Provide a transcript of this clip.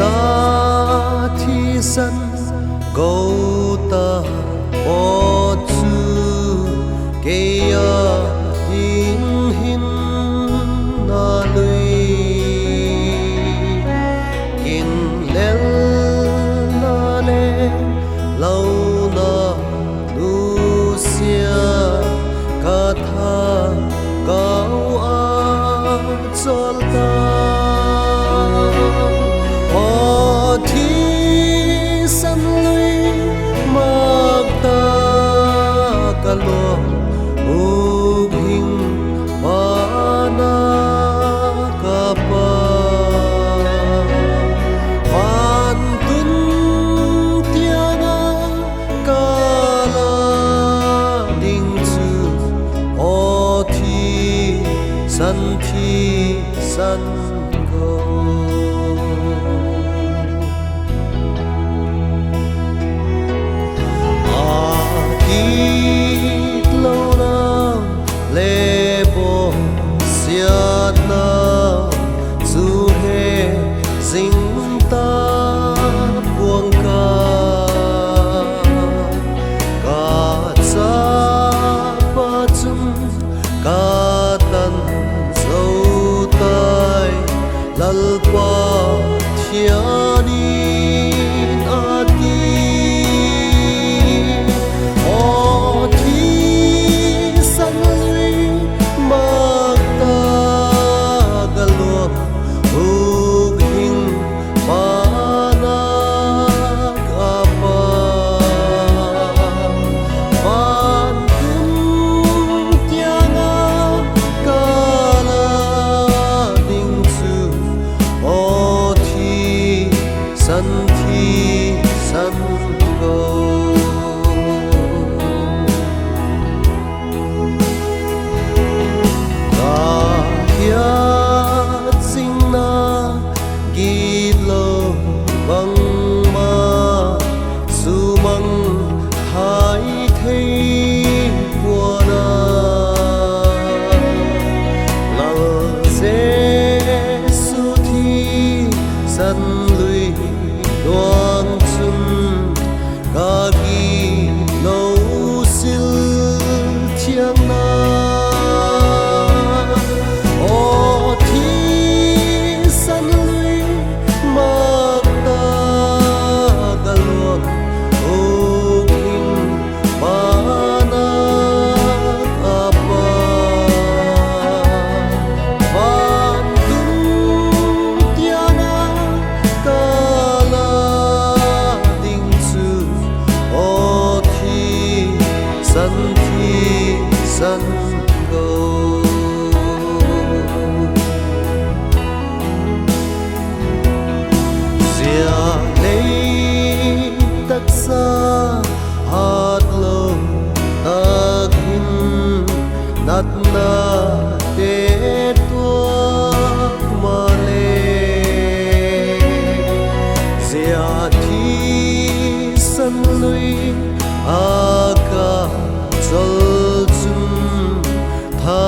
ta thi sân câu ta ô chu kia in hin na lui in lel na le lâu na lu sia ca tha cao a chol ta o thi san lui mak ta ka lo u hing pa na ka pa pan tun tia na ka la ding chu o thi san go dinh ta buông ca cha pa chung ca tan dâu tai lal pa thianin a ti o thi san lui mak ta galua san go ta hiat sing na gi lo bang ma su mang hai thei bua na lal se su thi san lui loang chun ca gi lâu sil thiang na o thi san lui mak ta ga luộc o king pa na ka pa van tung tia na ka san go zia nei tak sa hat lo tak hin nat na te tuak ma le zia thi san lui a ka chol chum tha